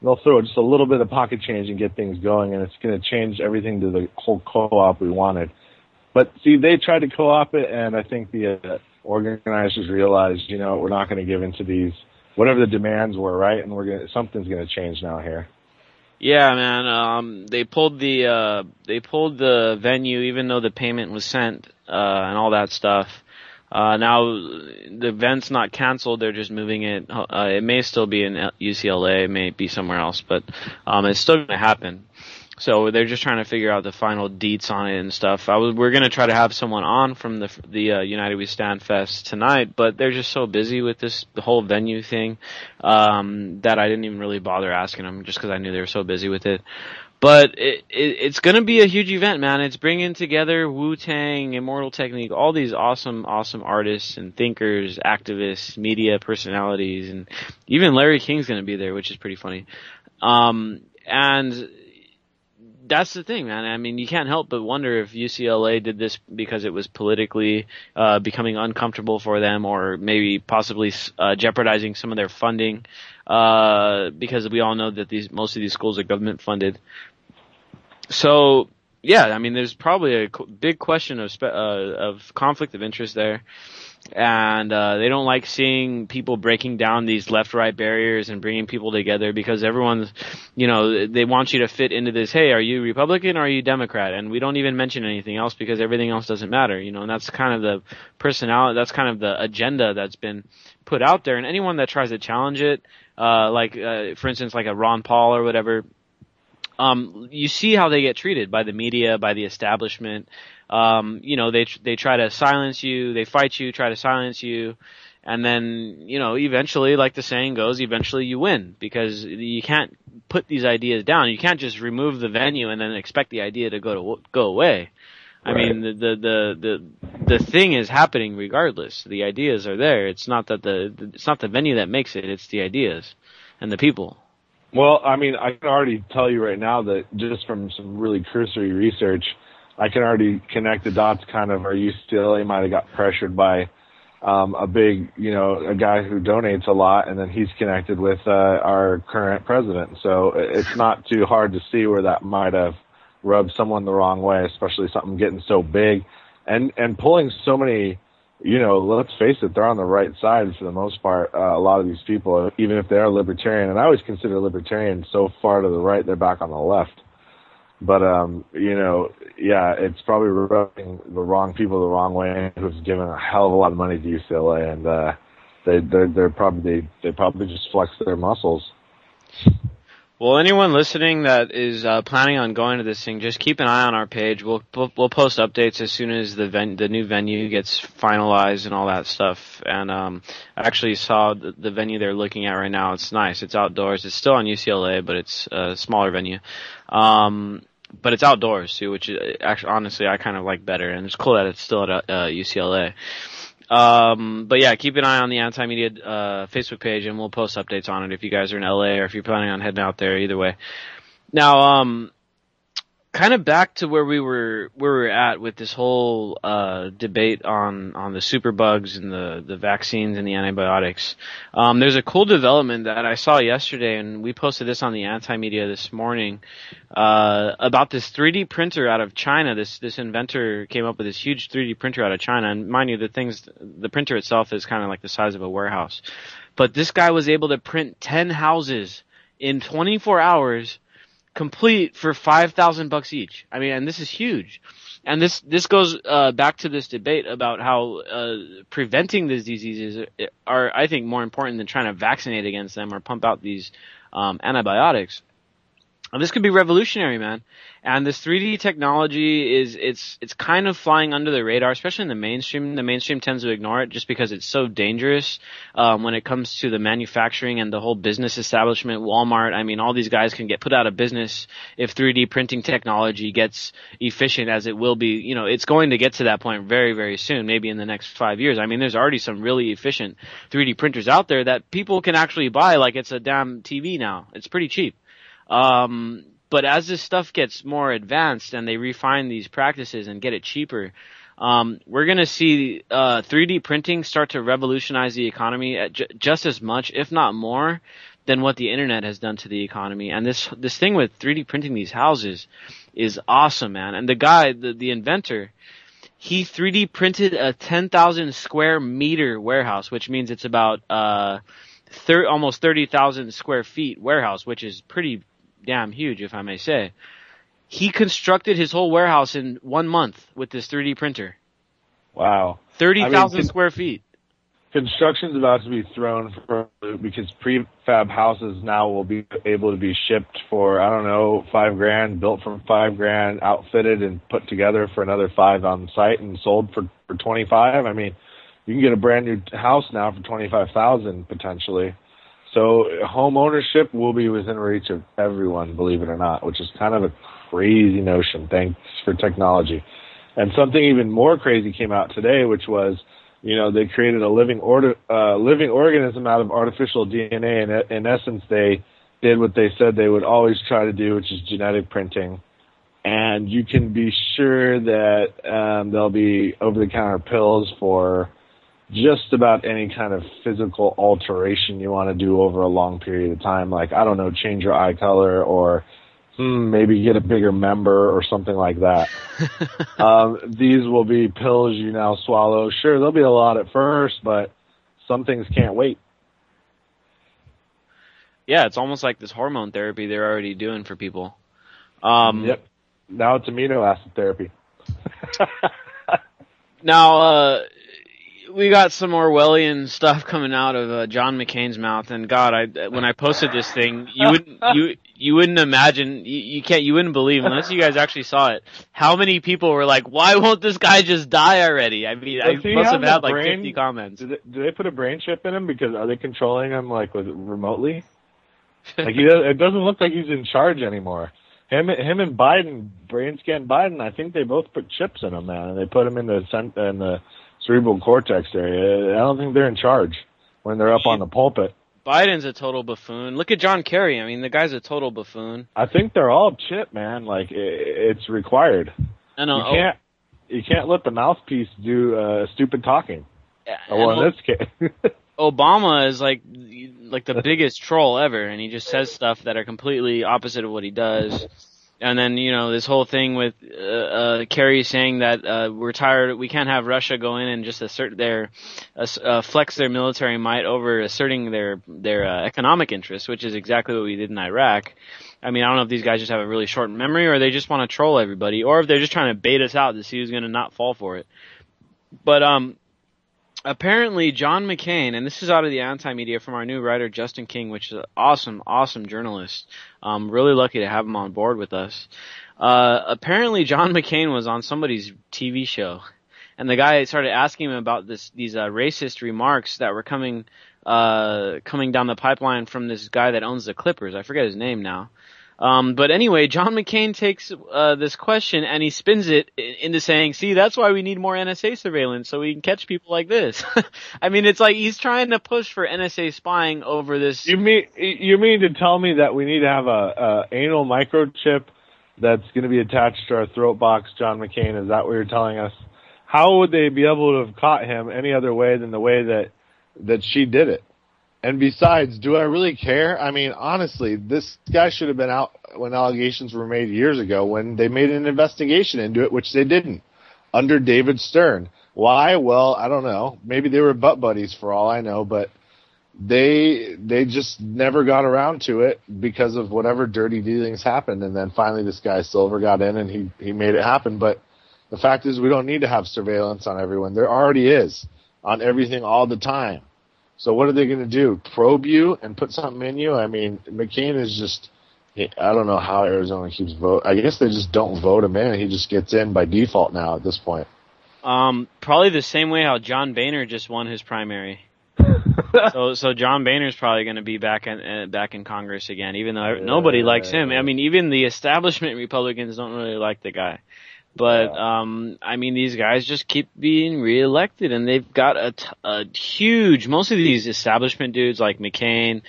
They'll throw just a little bit of pocket change and get things going, and it's going to change everything to the whole co-op we wanted. But see, they tried to co-op it, and I think the organizers realized, we're not going to give into these, whatever the demands were, right? And something's going to change now here. Yeah, man. They pulled the venue, even though the payment was sent, and all that stuff. Now the event's not canceled. They're just moving it. It may still be in UCLA. It may be somewhere else, but it's still going to happen. So they're just trying to figure out the final deets on it and stuff. We're going to try to have someone on from the United We Stand Fest tonight, but they're just so busy with the whole venue thing, that I didn't even really bother asking them, just because I knew they were so busy with it. But it's going to be a huge event, man. It's bringing together Wu-Tang, Immortal Technique, all these awesome artists and thinkers, activists, media personalities, and even Larry King's going to be there, which is pretty funny. And that's the thing, man. I mean, you can't help but wonder if UCLA did this because it was politically becoming uncomfortable for them, or maybe possibly jeopardizing some of their funding, because we all know that most of these schools are government funded. So, yeah, I mean, there's probably a big question of conflict of interest there. And they don't like seeing people breaking down these left-right barriers and bringing people together, because everyone's, they want you to fit into this, hey, are you Republican or are you Democrat? And we don't even mention anything else because everything else doesn't matter, and that's kind of the personality, that's kind of the agenda that's been put out there. And anyone that tries to challenge it, for instance, like a Ron Paul or whatever, you see how they get treated by the media, by the establishment. They try to silence you, they fight you, try to silence you, and then, eventually, like the saying goes, eventually you win, because you can't put these ideas down. You can't just remove the venue and then expect the idea to go away. Right. I mean, the thing is happening regardless. The ideas are there. It's not that it's not the venue that makes it, it's the ideas and the people. Well, I mean, I can already tell you right now that just from some really cursory research, I can already connect the dots kind of, or UCLA might have got pressured by a big, a guy who donates a lot, and then he's connected with our current president. So it's not too hard to see where that might have rubbed someone the wrong way, especially something getting so big and pulling so many, let's face it, they're on the right side for the most part, a lot of these people, even if they are libertarian. And I always consider libertarian so far to the right, they're back on the left. But, it's probably rubbing the wrong people the wrong way, who's given a hell of a lot of money to UCLA, and they probably just flex their muscles. Well, anyone listening that is planning on going to this thing, just keep an eye on our page. We'll post updates as soon as the new venue gets finalized and all that stuff. And I actually saw the venue they're looking at right now. It's nice. It's outdoors. It's still on UCLA, but it's a smaller venue. But it's outdoors too, which actually, honestly, I kind of like better. And it's cool that it's still at UCLA. But yeah, keep an eye on the Anti-Media Facebook page, and we'll post updates on it if you guys are in LA or if you're planning on heading out there. Either way. Now, kind of back to where we were at with this whole debate on the superbugs and the vaccines and the antibiotics. There's a cool development that I saw yesterday, and we posted this on the Anti-Media this morning, about this 3D printer out of China. This inventor came up with this huge 3D printer out of China, and mind you, the printer itself is kind of like the size of a warehouse. But this guy was able to print 10 houses in 24 hours, complete, for $5,000 each. I mean, and this is huge. And this goes back to this debate about how preventing these diseases are, I think, more important than trying to vaccinate against them or pump out these antibiotics. And this could be revolutionary, man. And this 3D technology it's kind of flying under the radar, especially in the mainstream. The mainstream tends to ignore it just because it's so dangerous when it comes to the manufacturing and the whole business establishment. Walmart, I mean, all these guys can get put out of business if 3D printing technology gets efficient, as it will be. It's going to get to that point very, very soon, maybe in the next 5 years. I mean, there's already some really efficient 3D printers out there that people can actually buy like it's a damn TV now. It's pretty cheap. But as this stuff gets more advanced and they refine these practices and get it cheaper, we're going to see 3D printing start to revolutionize the economy at just as much, if not more, than what the internet has done to the economy. And this thing with 3D printing these houses is awesome, man. And the guy, the inventor, he 3D printed a 10,000 square meter warehouse, which means it's about almost 30,000 square feet warehouse, which is pretty damn huge, if I may say. He constructed his whole warehouse in 1 month with this 3D printer. Wow. 30,000 square feet. Construction's about to be thrown for a loop because prefab houses now will be able to be shipped for, I don't know, $5,000, built from $5,000, outfitted and put together for another $5,000 on site and sold for $25,000. I mean, you can get a brand new house now for $25,000 potentially. So home ownership will be within reach of everyone, believe it or not, which is kind of a crazy notion. Thanks for technology. And something even more crazy came out today, which was, they created a living organism out of artificial DNA, and in essence, they did what they said they would always try to do, which is genetic printing. And you can be sure that there'll be over-the-counter pills for just about any kind of physical alteration you want to do over a long period of time. Like, I don't know, change your eye color or maybe get a bigger member or something like that. These will be pills you now swallow. Sure, there'll be a lot at first, but some things can't wait. Yeah, it's almost like this hormone therapy they're already doing for people. Yep. Now it's amino acid therapy. Now, we got some Orwellian stuff coming out of John McCain's mouth, and God, when I posted this thing, you wouldn't imagine, you wouldn't believe, unless you guys actually saw it, how many people were like, why won't this guy just die already? I mean, I must have had like 50 comments. Do they put a brain chip in him? Because are they controlling him like remotely? Like it doesn't look like he's in charge anymore. Him and Biden, brain scan Biden, I think they both put chips in him, man, and they put him in the cerebral cortex area. I don't think they're in charge when they're up on the pulpit. Biden's a total buffoon. Look at John Kerry. I mean, the guy's a total buffoon. I think they're all chip, man. Like, it's required. I know. You can't let the mouthpiece do stupid talking. Well, in this case. Obama is like the biggest troll ever, and he just says stuff that are completely opposite of what he does. And then, this whole thing with Kerry saying that we're tired, we can't have Russia go in and just assert flex their military might over asserting their economic interests, which is exactly what we did in Iraq. I mean, I don't know if these guys just have a really short memory, or they just want to troll everybody, or if they're just trying to bait us out to see who's going to not fall for it. But apparently John McCain, and this is out of the anti-media from our new writer Justin King, which is an awesome journalist. Really lucky to have him on board with us. Apparently John McCain was on somebody's TV show, and the guy started asking him about these racist remarks that were coming down the pipeline from this guy that owns the Clippers. I forget his name now. But anyway, John McCain takes this question and he spins it into saying, see, that's why we need more NSA surveillance, so we can catch people like this. I mean, it's like he's trying to push for NSA spying over this. You mean to tell me that we need to have a anal microchip that's going to be attached to our throat box, John McCain? Is that what you're telling us? How would they be able to have caught him any other way than the way that she did it? And besides, do I really care? I mean, honestly, this guy should have been out when allegations were made years ago, when they made an investigation into it, which they didn't, under David Stern. Why? Well, I don't know. Maybe they were butt buddies for all I know, but they just never got around to it because of whatever dirty dealings happened. And then finally this guy Silver got in and he made it happen. But the fact is, we don't need to have surveillance on everyone. There already is on everything all the time. So what are they going to do? Probe you and put something in you? I mean, McCain is just, I don't know how Arizona keeps vote. I guess they just don't vote him in. He just gets in by default now at this point. Probably the same way how John Boehner just won his primary. So John Boehner's probably going to be back in Congress again, even though nobody likes him. I mean, even the establishment Republicans don't really like the guy. But, I mean, these guys just keep being reelected, and they've got a huge, most of these establishment dudes like McCain,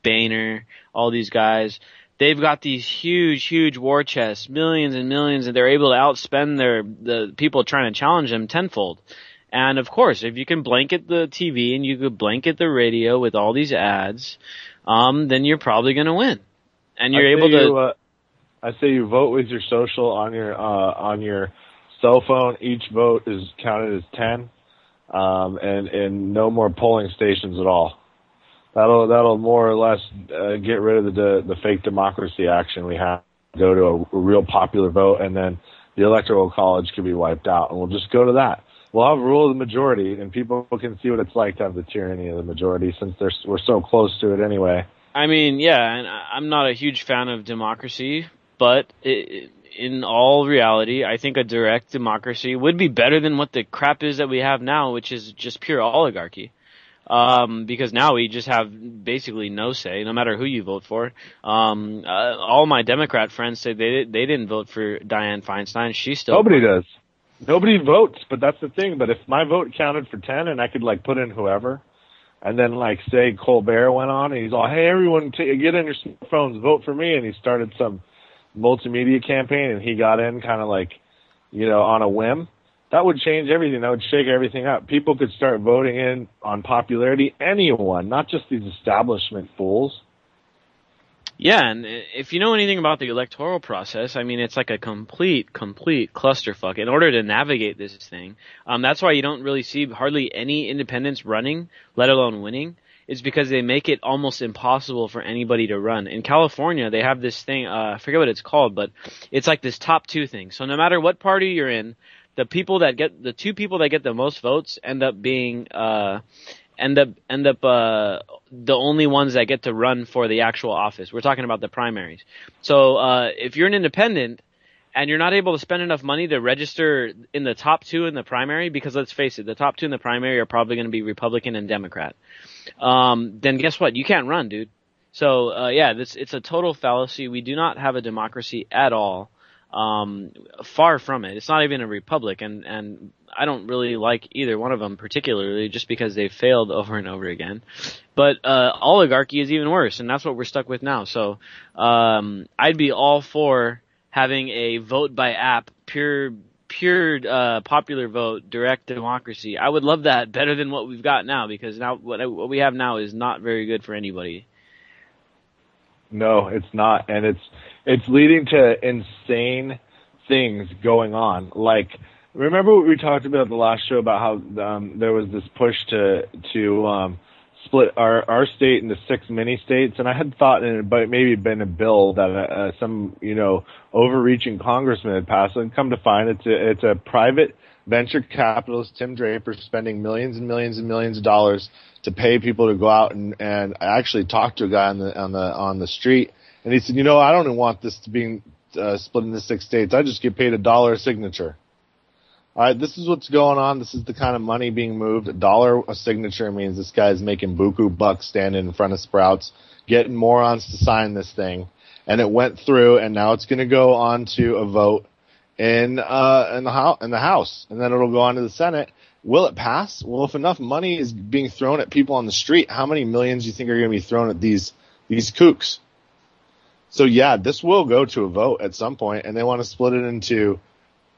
Boehner, all these guys, they've got these huge war chests, millions and millions, and they're able to outspend the people trying to challenge them tenfold. And of course, if you can blanket the TV and you could blanket the radio with all these ads, then you're probably going to win. And you're able to... I say you vote with your social on your cell phone. Each vote is counted as 10, and no more polling stations at all. That'll more or less get rid of the fake democracy action we have. Go to a real popular vote, and then the electoral college can be wiped out, and we'll just go to that. We'll have rule of the majority, and people can see what it's like to have the tyranny of the majority, since we're so close to it anyway. I mean, yeah, and I'm not a huge fan of democracy. But in all reality, I think a direct democracy would be better than what the crap is that we have now, which is just pure oligarchy. because now we just have basically no say, no matter who you vote for. All my Democrat friends say they didn't vote for Dianne Feinstein. She still Nobody does. Nobody votes, but that's the thing. But if my vote counted for 10 and I could like put in whoever, and then like say Colbert went on and he's all, hey everyone, get in your phones, vote for me, and he started some multimedia campaign and he got in kind of like, you know, on a whim, that would change everything. That would shake everything up. People could start voting in on popularity, anyone, not just these establishment fools. Yeah, and if you know anything about the electoral process, I mean, it's like a complete clusterfuck. In order to navigate this thing, that's why you don't really see hardly any independents running, let alone winning. It's because they make it almost impossible for anybody to run. In California, they have this thing, I forget what it's called, but it's like this top two thing. So no matter what party you're in, the two people that get the most votes end up being, the only ones that get to run for the actual office. We're talking about the primaries. So if you're an independent and you're not able to spend enough money to register in the top two in the primary, because let's face it, the top two in the primary are probably going to be Republican and Democrat, then guess what? You can't run, dude. So it's a total fallacy. We do not have a democracy at all. Far from it. It's not even a republic, and I don't really like either one of them particularly, just because they've failed over and over again. But oligarchy is even worse, and that's what we're stuck with now. So I'd be all for having a vote by app, pure popular vote, direct democracy. I would love that better than what we've got now, because now what we have now is not very good for anybody. No, it's not, and it's leading to insane things going on. Like, remember what we talked about the last show about how there was this push to split our state into 6 mini states, and I had thought it might maybe been a bill that some overreaching congressman had passed, and come to find it's a private venture capitalist, Tim Draper, spending millions and millions and millions of dollars to pay people to go out and I actually talked to a guy on the street, and he said, I don't even want this to be split into 6 states. I just get paid $1 a signature. All right, this is what's going on. This is the kind of money being moved. $1 a signature means this guy's making buku bucks standing in front of Sprouts, getting morons to sign this thing, and it went through, and now it's going to go on to a vote in the House, and then it'll go on to the Senate. Will it pass? Well, if enough money is being thrown at people on the street, how many millions do you think are going to be thrown at these kooks? So yeah, this will go to a vote at some point, and they want to split it into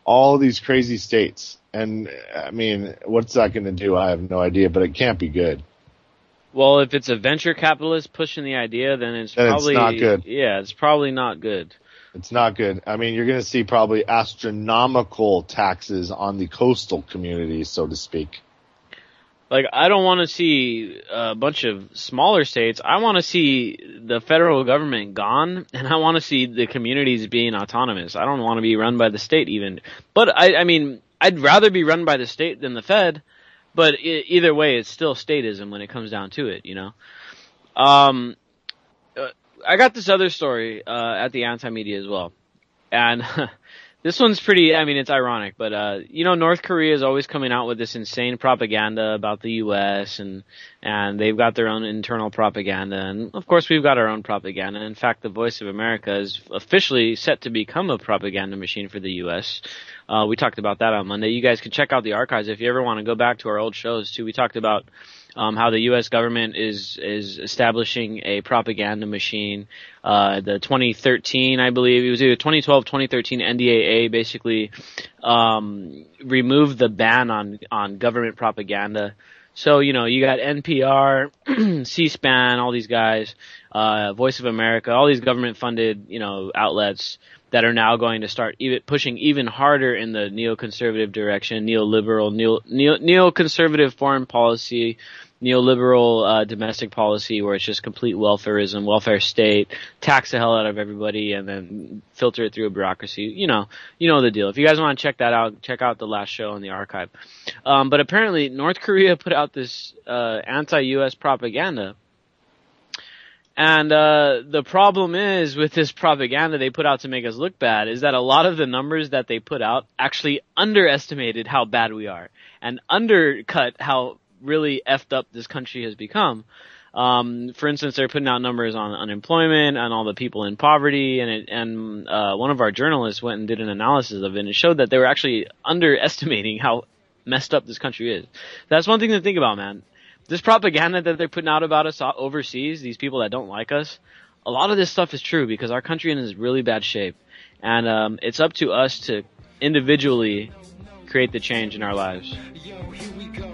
all these crazy states. And I mean, what's that going to do? I have no idea, but it can't be good. Well, if it's a venture capitalist pushing the idea, then it's probably not good. Yeah, it's probably not good. It's not good. I mean, you're going to see probably astronomical taxes on the coastal communities, so to speak. Like, I don't want to see a bunch of smaller states. I want to see the federal government gone, and I want to see the communities being autonomous. I don't want to be run by the state even. But, I mean, I'd rather be run by the state than the Fed, but either way, it's still statism when it comes down to it, I got this other story at the Anti-Media as well, and this one's pretty, I mean, it's ironic, but North Korea is always coming out with this insane propaganda about the U.S., and they've got their own internal propaganda, and of course we've got our own propaganda. In fact, the Voice of America is officially set to become a propaganda machine for the U.S. We talked about that on Monday. You guys can check out the archives if you ever want to go back to our old shows too. We talked about how the U.S. government is establishing a propaganda machine. The 2013, I believe, it was either 2012, 2013 NDAA basically removed the ban on government propaganda. So, you got NPR, C-SPAN, all these guys, Voice of America, all these government-funded, outlets that are now going to start pushing even harder in the neoconservative direction, neoliberal, neoconservative foreign policy, neoliberal domestic policy, where it's just complete welfarism, welfare state, tax the hell out of everybody, and then filter it through a bureaucracy. You know the deal. If you guys want to check that out, check out the last show in the archive. But apparently, North Korea put out this anti-U.S. propaganda. And the problem is with this propaganda they put out to make us look bad is that a lot of the numbers that they put out actually underestimated how bad we are and undercut how really effed up this country has become. For instance, they're putting out numbers on unemployment and all the people in poverty, and one of our journalists went and did an analysis of it, and it showed that they were actually underestimating how messed up this country is. That's one thing to think about, man. This propaganda that they're putting out about us overseas, these people that don't like us, a lot of this stuff is true because our country is in really bad shape. And it's up to us to individually create the change in our lives. Yo, here we go.